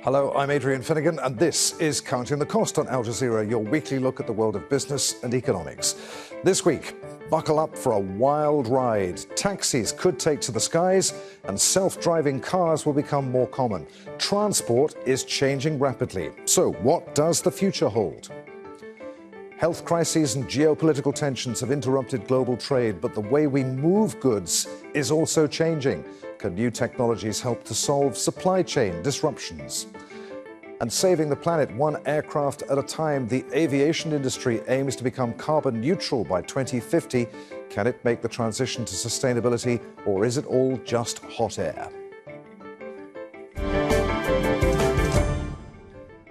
Hello, I'm Adrian Finnegan, and this is Counting the Cost on Al Jazeera, your weekly look at the world of business and economics. This week, buckle up for a wild ride. Taxis could take to the skies, and self-driving cars will become more common. Transport is changing rapidly. So what does the future hold? Health crises and geopolitical tensions have interrupted global trade, but the way we move goods is also changing. Can new technologies help to solve supply chain disruptions? And saving the planet one aircraft at a time, the aviation industry aims to become carbon neutral by 2050. Can it make the transition to sustainability, or is it all just hot air?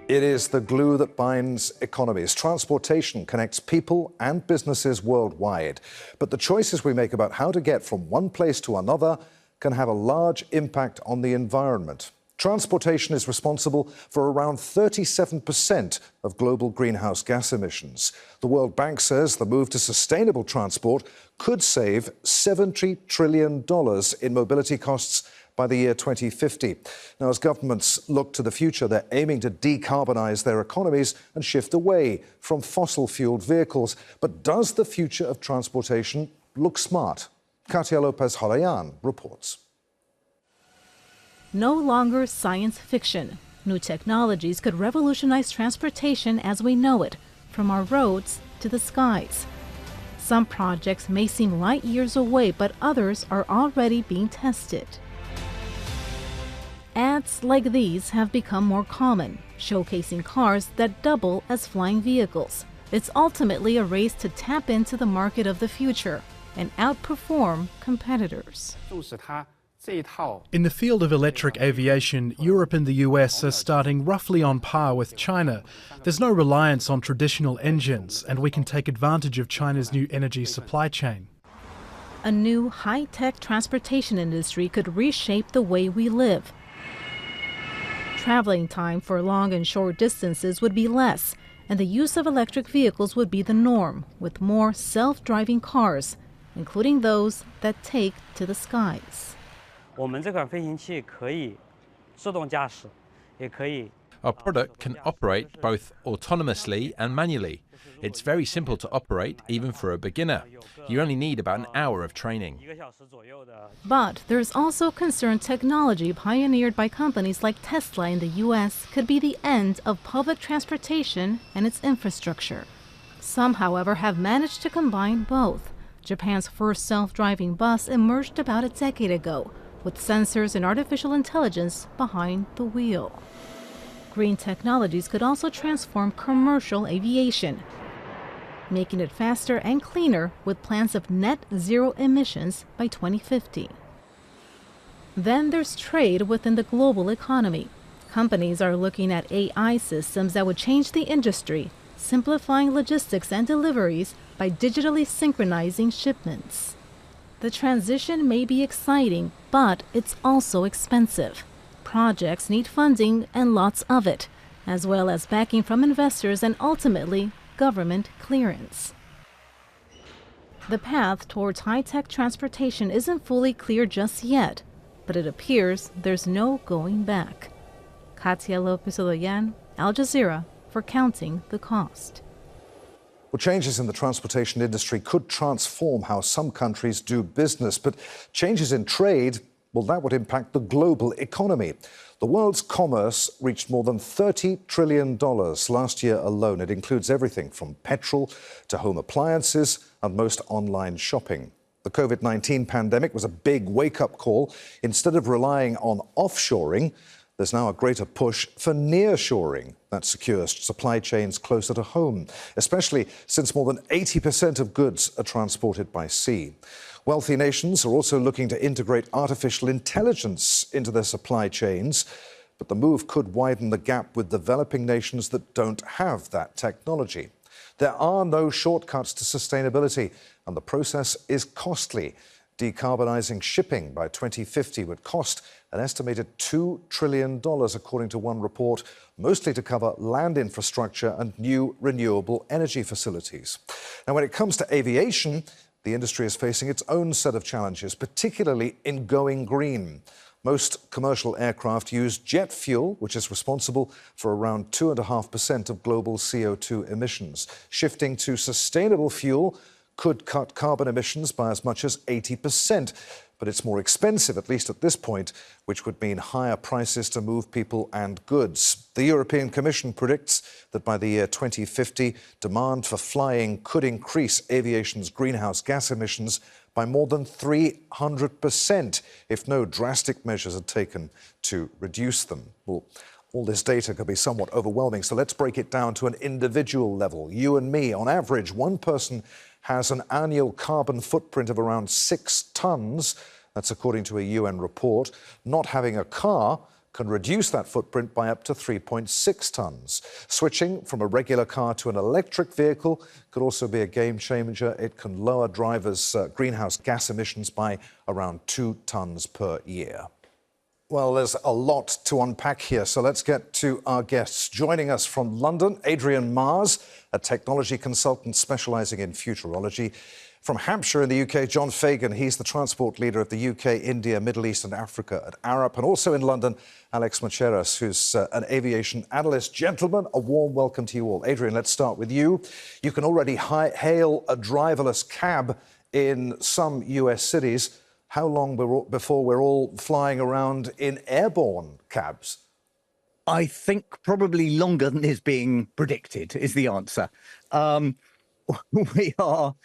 It is the glue that binds economies. Transportation connects people and businesses worldwide. But the choices we make about how to get from one place to another can have a large impact on the environment. Transportation is responsible for around 37% of global greenhouse gas emissions. The World Bank says the move to sustainable transport could save $70 trillion in mobility costs by the year 2050. Now, as governments look to the future, they're aiming to decarbonise their economies and shift away from fossil-fuelled vehicles. But does the future of transportation look smart? Katia Lopez-Holayan reports. No longer science fiction. New technologies could revolutionize transportation as we know it, from our roads to the skies. Some projects may seem light years away, but others are already being tested. Ads like these have become more common, showcasing cars that double as flying vehicles. It's ultimately a race to tap into the market of the future and outperform competitors. In the field of electric aviation, Europe and the US are starting roughly on par with China. There's no reliance on traditional engines, and we can take advantage of China's new energy supply chain. A new high-tech transportation industry could reshape the way we live. Traveling time for long and short distances would be less, and the use of electric vehicles would be the norm, with more self-driving cars, including those that take to the skies. Our product can operate both autonomously and manually. It's very simple to operate, even for a beginner. You only need about an hour of training. But there's also concern technology pioneered by companies like Tesla in the US could be the end of public transportation and its infrastructure. Some, however, have managed to combine both. Japan's first self-driving bus emerged about a decade ago, with sensors and artificial intelligence behind the wheel. Green technologies could also transform commercial aviation, making it faster and cleaner with plans of net zero emissions by 2050. Then there's trade within the global economy. Companies are looking at AI systems that would change the industry, simplifying logistics and deliveries by digitally synchronizing shipments. The transition may be exciting, but it's also expensive. Projects need funding and lots of it, as well as backing from investors and ultimately government clearance. The path towards high-tech transportation isn't fully clear just yet, but it appears there's no going back. Katia Lopez-Holayan, Al Jazeera, for Counting the Cost. Well, changes in the transportation industry could transform how some countries do business, but changes in trade, well, that would impact the global economy. The world's commerce reached more than $30 trillion last year alone. It includes everything from petrol to home appliances and most online shopping. The COVID-19 pandemic was a big wake-up call. Instead of relying on offshoring, there's now a greater push for nearshoring that secures supply chains closer to home, especially since more than 80% of goods are transported by sea. Wealthy nations are also looking to integrate artificial intelligence into their supply chains, but the move could widen the gap with developing nations that don't have that technology. There are no shortcuts to sustainability, and the process is costly. Decarbonising shipping by 2050 would cost an estimated $2 trillion, according to one report, mostly to cover land infrastructure and new renewable energy facilities. Now, when it comes to aviation, the industry is facing its own set of challenges, particularly in going green. Most commercial aircraft use jet fuel, which is responsible for around 2.5% of global CO2 emissions. Shifting to sustainable fuel could cut carbon emissions by as much as 80%. But it's more expensive, at least at this point, which would mean higher prices to move people and goods. The European Commission predicts that by the year 2050, demand for flying could increase aviation's greenhouse gas emissions by more than 300% if no drastic measures are taken to reduce them. Well, all this data could be somewhat overwhelming, so let's break it down to an individual level. You and me, on average, one person has an annual carbon footprint of around 6 tonnes. That's according to a UN report. Not having a car can reduce that footprint by up to 3.6 tonnes. Switching from a regular car to an electric vehicle could also be a game changer. It can lower drivers' greenhouse gas emissions by around 2 tonnes per year. Well, there's a lot to unpack here, so let's get to our guests. Joining us from London, Adrian Mars, a technology consultant specialising in futurology. From Hampshire in the UK, John Fagan, he's the transport leader of the UK, India, Middle East and Africa at Arup. And also in London, Alex Macheras, who's an aviation analyst. Gentlemen, a warm welcome to you all. Adrian, let's start with you. You can already hail a driverless cab in some US cities. How long before we're all flying around in airborne cabs? I think probably longer than is being predicted is the answer. There are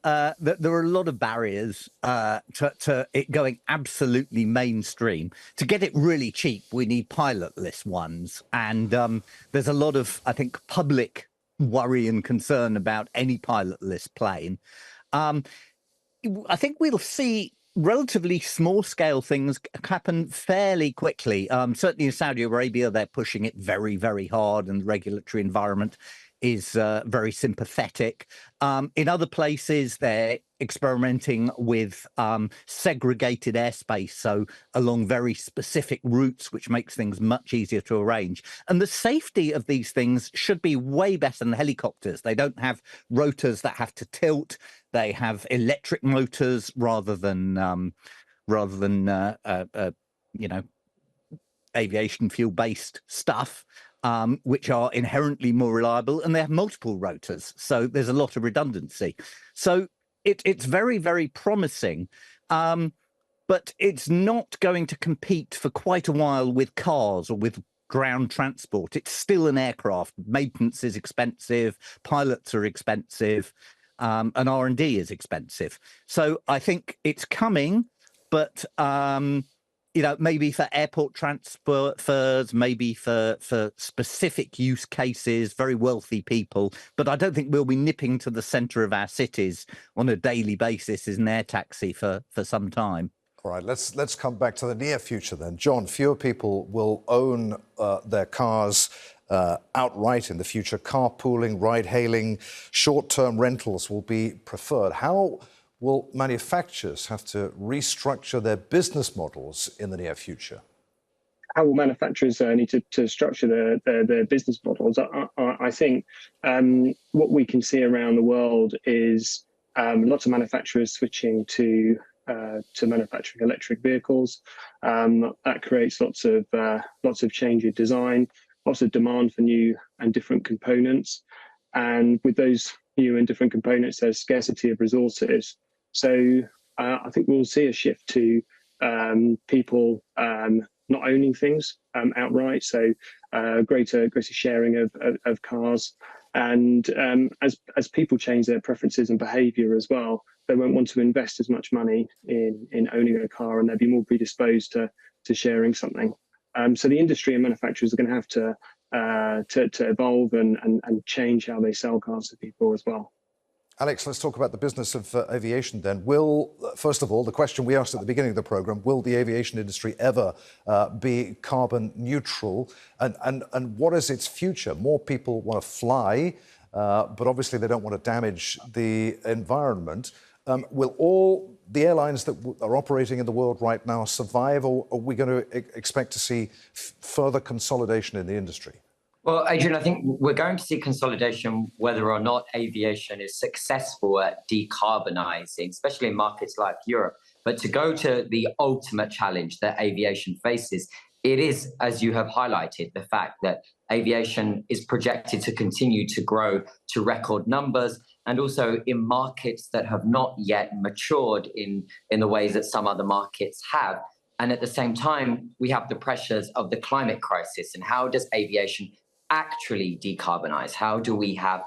a lot of barriers to it going absolutely mainstream. To get it really cheap, we need pilotless ones. And there's a lot of, I think, public worry and concern about any pilotless plane. I think we'll see relatively small-scale things happen fairly quickly. Certainly in Saudi Arabia, they're pushing it very, very hard, and the regulatory environment is very sympathetic. In other places, they're experimenting with segregated airspace, so along very specific routes, which makes things much easier to arrange. And the safety of these things should be way better than helicopters. They don't have rotors that have to tilt. They have electric motors rather than aviation fuel-based stuff. Which are inherently more reliable, and they have multiple rotors, so there's a lot of redundancy. So it's very, very promising, but it's not going to compete for quite a while with cars or with ground transport. It's still an aircraft. Maintenance is expensive, pilots are expensive, and R&D is expensive. So I think it's coming, but maybe for airport transfers, maybe for specific use cases, very wealthy people. But I don't think we'll be nipping to the centre of our cities on a daily basis as an air taxi for some time. All right, let's come back to the near future then. John, fewer people will own their cars outright in the future. Carpooling, ride-hailing, short-term rentals will be preferred. How will manufacturers have to restructure their business models in the near future? How will manufacturers need to structure their business models? I think what we can see around the world is lots of manufacturers switching to manufacturing electric vehicles. That creates lots of change in design, lots of demand for new and different components. And with those new and different components, there's scarcity of resources. So I think we'll see a shift to people not owning things outright. So greater sharing of cars, and as people change their preferences and behaviour as well, they won't want to invest as much money in owning a car, and they'll be more predisposed to sharing something. So the industry and manufacturers are going to have to evolve and change how they sell cars to people as well. Alex, let's talk about the business of aviation then. First of all, the question we asked at the beginning of the programme, will the aviation industry ever be carbon neutral? And what is its future? More people want to fly, but obviously they don't want to damage the environment. Will all the airlines that are operating in the world right now survive, or are we going to expect to see further consolidation in the industry? Well, Adrian, I think we're going to see consolidation whether or not aviation is successful at decarbonising, especially in markets like Europe. But to go to the ultimate challenge that aviation faces, it is, as you have highlighted, the fact that aviation is projected to continue to grow to record numbers, and also in markets that have not yet matured in the ways that some other markets have. And at the same time, we have the pressures of the climate crisis. And how does aviation actually decarbonise? How do we have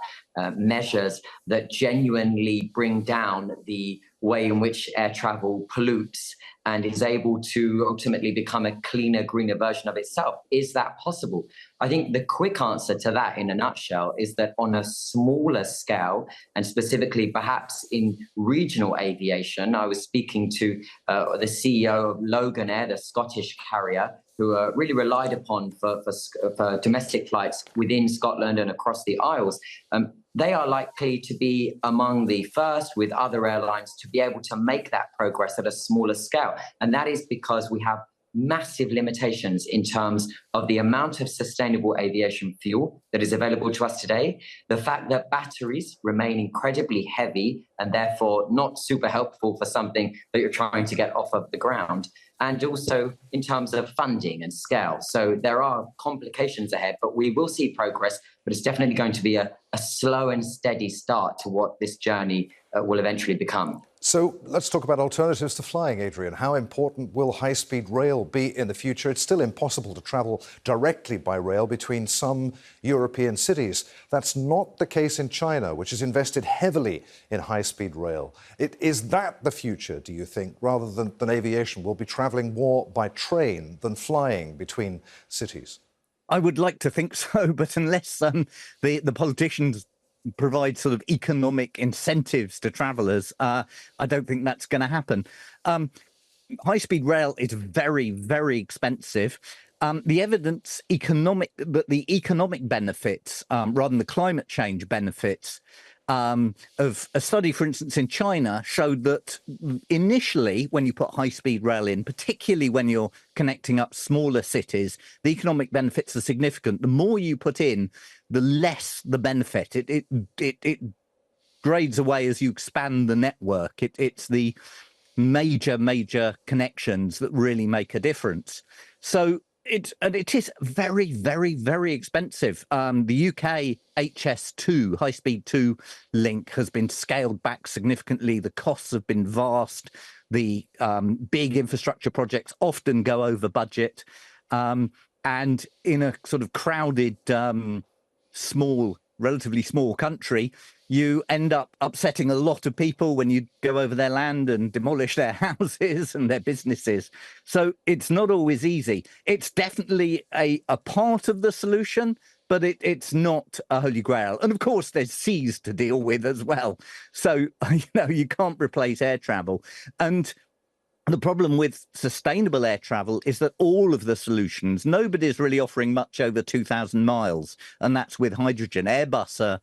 measures that genuinely bring down the way in which air travel pollutes and is able to ultimately become a cleaner, greener version of itself? Is that possible? I think the quick answer to that, in a nutshell, is that on a smaller scale, and specifically perhaps in regional aviation, I was speaking to the CEO of Logan Air, the Scottish carrier, who are really relied upon for domestic flights within Scotland and across the Isles. They are likely to be among the first with other airlines to be able to make that progress at a smaller scale. And that is because we have massive limitations in terms of the amount of sustainable aviation fuel that is available to us today, the fact that batteries remain incredibly heavy and therefore not super helpful for something that you're trying to get off of the ground, and also in terms of funding and scale. So there are complications ahead, but we will see progress, but it's definitely going to be a slow and steady start to what this journey will eventually become. So let's talk about alternatives to flying, Adrian. How important will high-speed rail be in the future? It's still impossible to travel directly by rail between some European cities. That's not the case in China, which has invested heavily in high-speed rail. Is that the future, do you think, rather than aviation? We'll be travelling more by train than flying between cities? I would like to think so, but unless the politicians provide sort of economic incentives to travellers, I don't think that's going to happen. High-speed rail is very, very expensive. The evidence that the economic benefits, rather than the climate change benefits, of a study, for instance, in China showed that initially, when you put high-speed rail in, particularly when you're connecting up smaller cities, the economic benefits are significant. The more you put in, the less the benefit. It grades away as you expand the network. It's the major connections that really make a difference. So it is very, very, very expensive. The UK HS2, high-speed 2 link has been scaled back significantly. The costs have been vast. The big infrastructure projects often go over budget. And in a sort of crowded, relatively small country, you end up upsetting a lot of people when you go over their land and demolish their houses and their businesses. So it's not always easy. It's definitely a part of the solution, but it's not a holy grail. And of course, there's seas to deal with as well. So, you can't replace air travel. And the problem with sustainable air travel is that all of the solutions, nobody's really offering much over 2,000 miles, and that's with hydrogen. Airbus are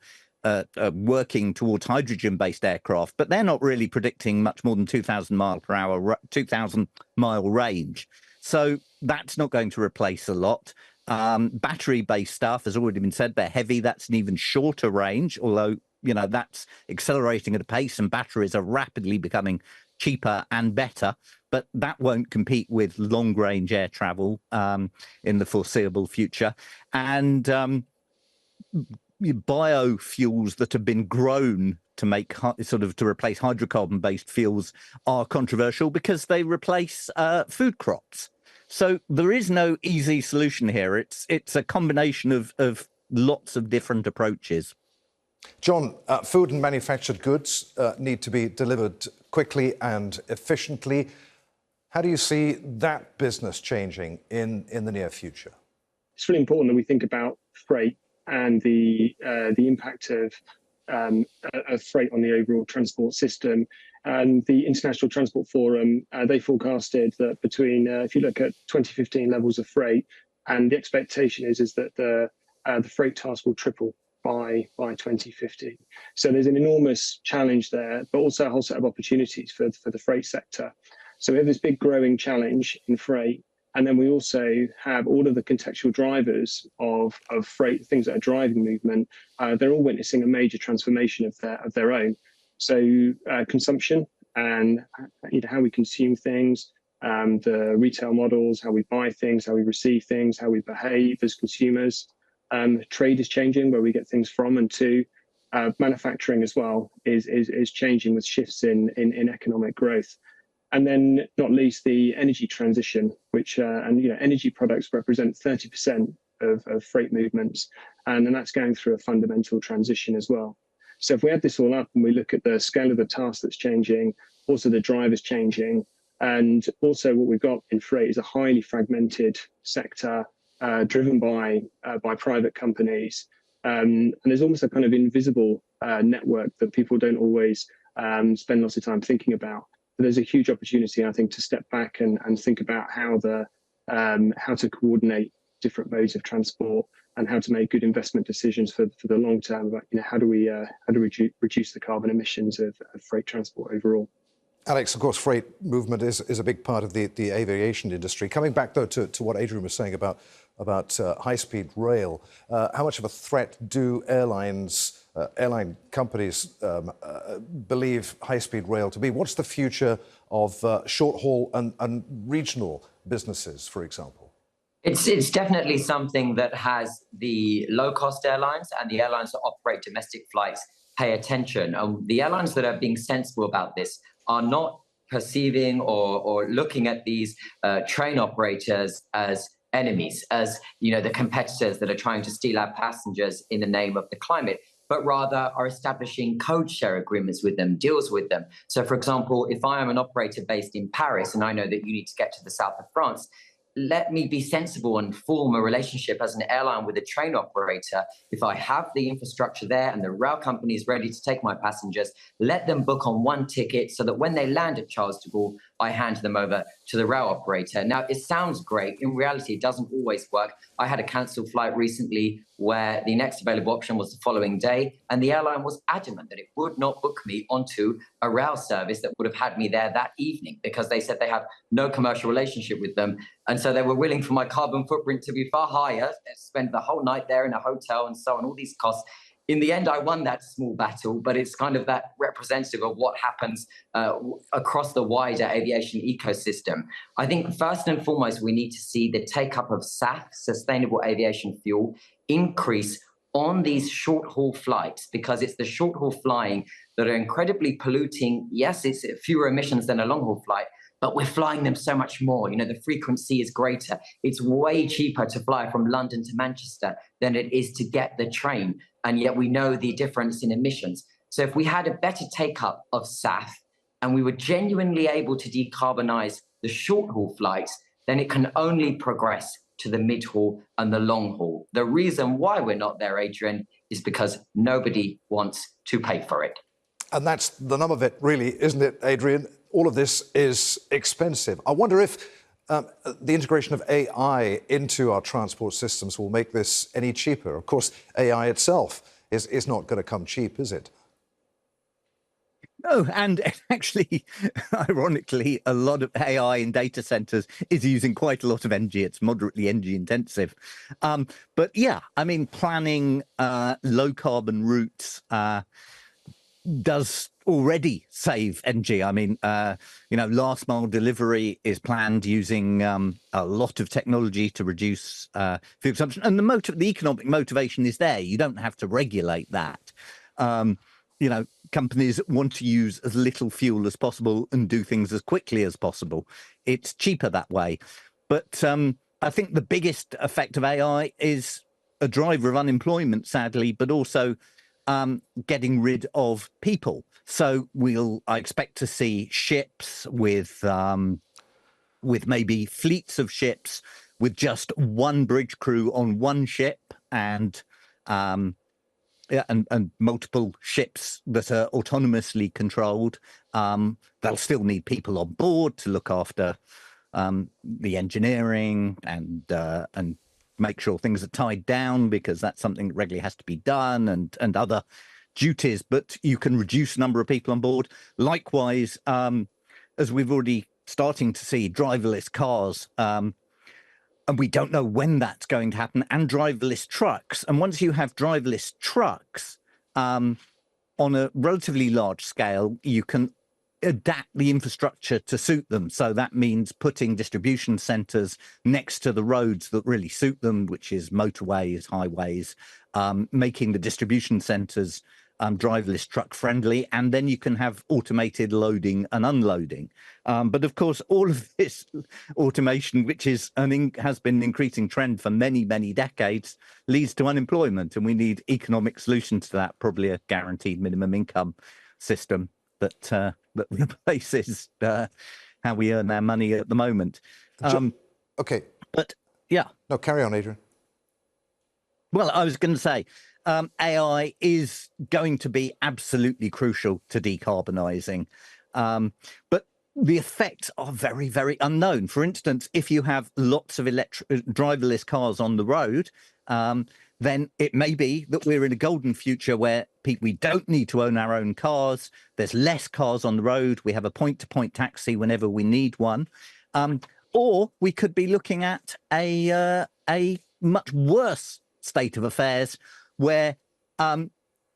working towards hydrogen-based aircraft, but they're not really predicting much more than 2,000 mile range. So that's not going to replace a lot. Battery-based stuff has already been said, they're heavy. That's an even shorter range, although, that's accelerating at a pace, and batteries are rapidly becoming cheaper and better, but that won't compete with long-range air travel in the foreseeable future. And biofuels that have been grown to make to replace hydrocarbon-based fuels are controversial because they replace food crops. So there is no easy solution here. It's a combination of lots of different approaches. John, food and manufactured goods need to be delivered quickly and efficiently. How do you see that business changing in the near future? It's really important that we think about freight and the impact of freight on the overall transport system. And the International Transport Forum, they forecasted that between, if you look at 2015 levels of freight, and the expectation is that the freight task will triple by 2050. So there's an enormous challenge there, but also a whole set of opportunities for the freight sector. So we have this big growing challenge in freight. And then we also have all of the contextual drivers of freight, things that are driving movement. They're all witnessing a major transformation of their own. So consumption and how we consume things, the retail models, how we buy things, how we receive things, how we behave as consumers. Trade is changing, where we get things from and to. Manufacturing as well is changing with shifts in economic growth. And then, not least, the energy transition, which energy products represent 30% of freight movements, and then that's going through a fundamental transition as well. So if we add this all up and we look at the scale of the task that's changing, also the drivers changing, and also what we've got in freight is a highly fragmented sector driven by private companies, and there's almost a kind of invisible network that people don't always spend lots of time thinking about. But there's a huge opportunity, I think, to step back and think about how to coordinate different modes of transport and how to make good investment decisions for the long term. But how do we reduce the carbon emissions of freight transport overall? Alex, of course, freight movement is a big part of the aviation industry. Coming back, though, to what Adrian was saying about high-speed rail, how much of a threat do airline companies believe high-speed rail to be? What's the future of short-haul and regional businesses, for example? It's definitely something that has the low-cost airlines and the airlines that operate domestic flights pay attention. The airlines that are being sensible about this are not perceiving or looking at these train operators as enemies, as the competitors that are trying to steal our passengers in the name of the climate, but rather are establishing code share agreements with them, deals with them. So, for example, if I am an operator based in Paris and I know that you need to get to the south of France, let me be sensible and form a relationship as an airline with a train operator. If I have the infrastructure there and the rail company is ready to take my passengers, let them book on one ticket so that when they land at Charles de Gaulle, I hand them over to the rail operator. Now, it sounds great. In reality, it doesn't always work. I had a cancelled flight recently where the next available option was the following day, and the airline was adamant that it would not book me onto a rail service that would have had me there that evening, because they said they have no commercial relationship with them. And so they were willing for my carbon footprint to be far higher, spend the whole night there in a hotel and so on, all these costs. In the end, I won that small battle, but it's kind of that representative of what happens across the wider aviation ecosystem. I think first and foremost, we need to see the take-up of SAF, sustainable aviation fuel, increase on these short-haul flights, because it's the short-haul flying that are incredibly polluting. Yes, it's fewer emissions than a long-haul flight, but we're flying them so much more. The frequency is greater. It's way cheaper to fly from London to Manchester than it is to get the train. And yet we know the difference in emissions. So if we had a better take-up of SAF and we were genuinely able to decarbonise the short-haul flights, then it can only progress to the mid-haul and the long-haul. The reason why we're not there, Adrian, is because nobody wants to pay for it. And that's the nub of it, really, isn't it, Adrian? All of this is expensive. I wonder if the integration of AI into our transport systems will make this any cheaper. Of course, AI itself is not going to come cheap, is it? No, and actually, ironically, a lot of AI in data centers is using quite a lot of energy. It's moderately energy intensive. But yeah, I mean, planning low carbon routes does already save energy. I mean, last mile delivery is planned using a lot of technology to reduce fuel consumption. And the economic motivation is there. You don't have to regulate that. Companies want to use as little fuel as possible and do things as quickly as possible. It's cheaper that way. But I think the biggest effect of AI is a driver of unemployment, sadly, but also getting rid of people. So I expect to see ships with maybe fleets of ships with just one bridge crew on one ship and multiple ships that are autonomously controlled. They'll still need people on board to look after the engineering and make sure things are tied down, because that's something that regularly has to be done, and other duties. But you can reduce the number of people on board. Likewise, as we've already starting to see, driverless cars, and we don't know when that's going to happen, and driverless trucks. And once you have driverless trucks on a relatively large scale, you can adapt the infrastructure to suit them. So that means putting distribution centres next to the roads that really suit them, which is motorways, highways, making the distribution centres driverless truck friendly, and then you can have automated loading and unloading. But of course, all of this automation, which is has been an increasing trend for many, many decades, leads to unemployment, and we need economic solutions to that, probably a guaranteed minimum income system that replaces how we earn our money at the moment. Okay. But yeah. No, carry on, Adrian. Well, I was going to say, AI is going to be absolutely crucial to decarbonising, but the effects are very, very unknown. For instance, if you have lots of driverless cars on the road, then it may be that we're in a golden future where we don't need to own our own cars. There's less cars on the road. We have a point-to-point taxi whenever we need one. Or we could be looking at a much worse state of affairs where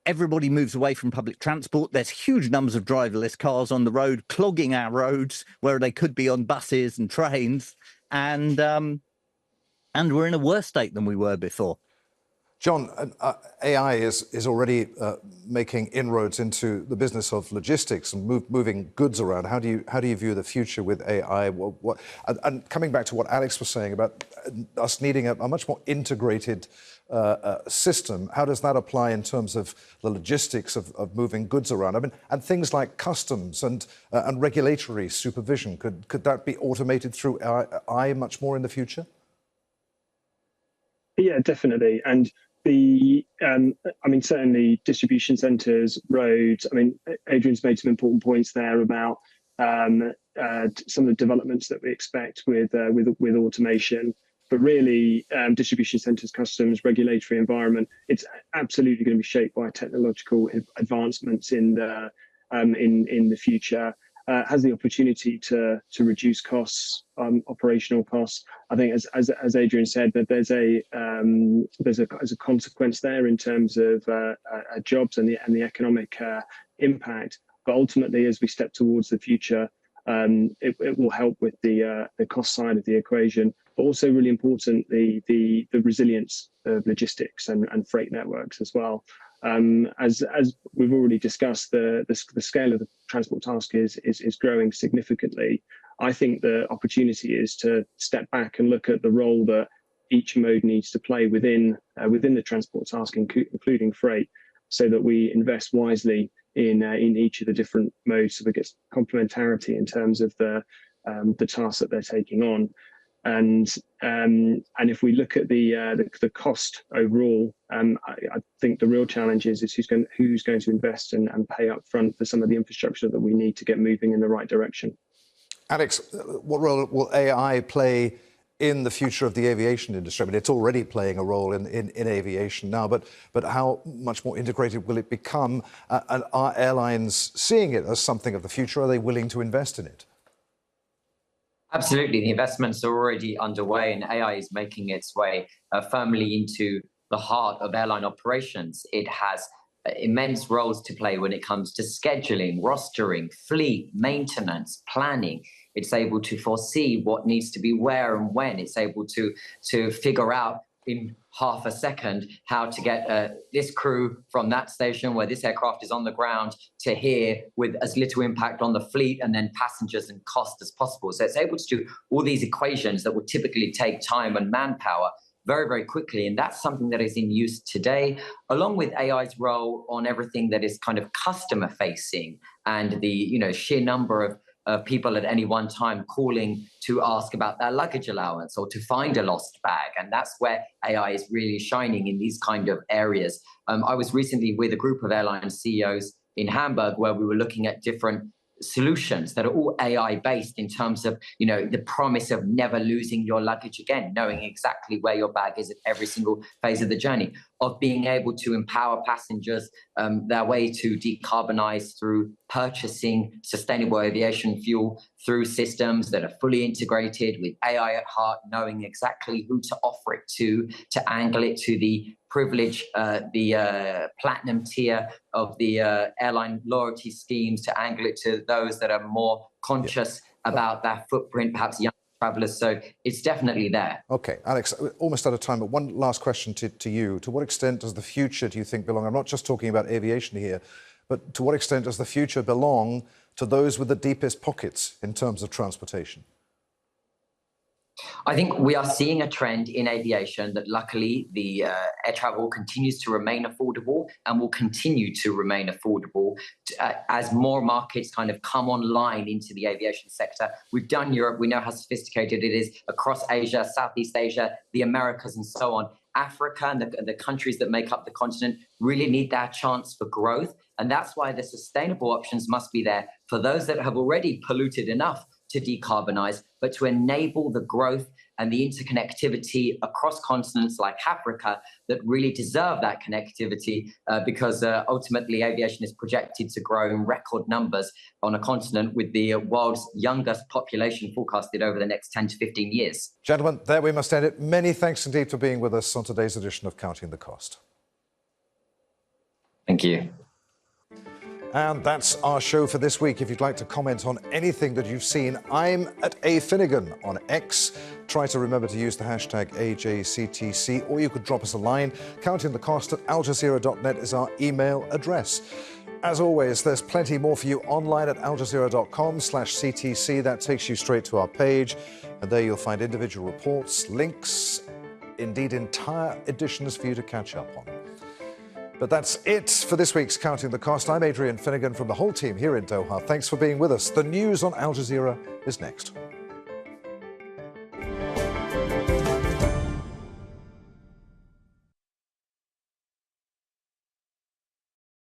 everybody moves away from public transport. There's huge numbers of driverless cars on the road, clogging our roads where they could be on buses and trains. And we're in a worse state than we were before. John, AI is already making inroads into the business of logistics and moving goods around. How do you view the future with AI? And coming back to what Alex was saying about us needing a much more integrated system, how does that apply in terms of the logistics of moving goods around? I mean, and things like customs and regulatory supervision, could that be automated through AI much more in the future? Yeah, definitely. And certainly distribution centres, roads. I mean, Adrian's made some important points there about some of the developments that we expect with automation. But really, distribution centres, customs, regulatory environment, it's absolutely going to be shaped by technological advancements in the future. Has the opportunity to reduce costs, operational costs. I think, as Adrian said, that there's a consequence there in terms of jobs and the economic impact. But ultimately, as we step towards the future, it will help with the cost side of the equation, but also really important the resilience of logistics and freight networks as well. As we've already discussed, the scale of the transport task is growing significantly. I think the opportunity is to step back and look at the role that each mode needs to play within the transport task, including freight, so that we invest wisely in each of the different modes, so we get complementarity in terms of the tasks that they're taking on. And if we look at the cost overall, I think the real challenge is who's going to invest and pay up front for some of the infrastructure that we need to get moving in the right direction. Alex, what role will AI play in the future of the aviation industry? I mean, it's already playing a role in aviation now, but how much more integrated will it become? And are airlines seeing it as something of the future? Are they willing to invest in it? Absolutely. The investments are already underway, and AI is making its way firmly into the heart of airline operations. It has immense roles to play when it comes to scheduling, rostering, fleet, maintenance, planning. It's able to foresee what needs to be where and when. It's able to figure out in half a second how to get this crew from that station where this aircraft is on the ground to here with as little impact on the fleet and then passengers and cost as possible. So it's able to do all these equations that would typically take time and manpower very, very quickly. And that's something that is in use today, along with AI's role on everything that is kind of customer facing and the sheer number of people at any one time calling to ask about their luggage allowance or to find a lost bag. And that's where AI is really shining in these kind of areas. I was recently with a group of airline CEOs in Hamburg where we were looking at different solutions that are all AI based in terms of, the promise of never losing your luggage again, knowing exactly where your bag is at every single phase of the journey. of being able to empower passengers their way to decarbonise through purchasing sustainable aviation fuel through systems that are fully integrated with AI at heart, knowing exactly who to offer it to angle it to the privilege, the platinum tier of the airline loyalty schemes, to angle it to those that are more conscious about their footprint, perhaps young travelers. So it's definitely there. Okay, Alex, almost out of time, but one last question to you. To what extent does the future, do you think, belong? I'm not just talking about aviation here, but to what extent does the future belong to those with the deepest pockets in terms of transportation? I think we are seeing a trend in aviation that luckily the air travel continues to remain affordable and will continue to remain affordable as more markets kind of come online into the aviation sector. We've done Europe, we know how sophisticated it is across Asia, Southeast Asia, the Americas and so on. Africa and the countries that make up the continent really need that chance for growth. And that's why the sustainable options must be there for those that have already polluted enough to decarbonize, but to enable the growth and the interconnectivity across continents like Africa that really deserve that connectivity because ultimately aviation is projected to grow in record numbers on a continent with the world's youngest population forecasted over the next 10 to 15 years. Gentlemen, there we must end it. Many thanks indeed for being with us on today's edition of Counting the Cost. Thank you. And that's our show for this week. If you'd like to comment on anything that you've seen, I'm at A Finnegan on X. Try to remember to use the hashtag AJCTC, or you could drop us a line. Counting the Cost at aljazeera.net is our email address. As always, there's plenty more for you online at aljazeera.com/CTC. That takes you straight to our page. And there you'll find individual reports, links, indeed entire editions for you to catch up on. But that's it for this week's Counting the Cost. I'm Adrian Finnegan from the whole team here in Doha. Thanks for being with us. The news on Al Jazeera is next.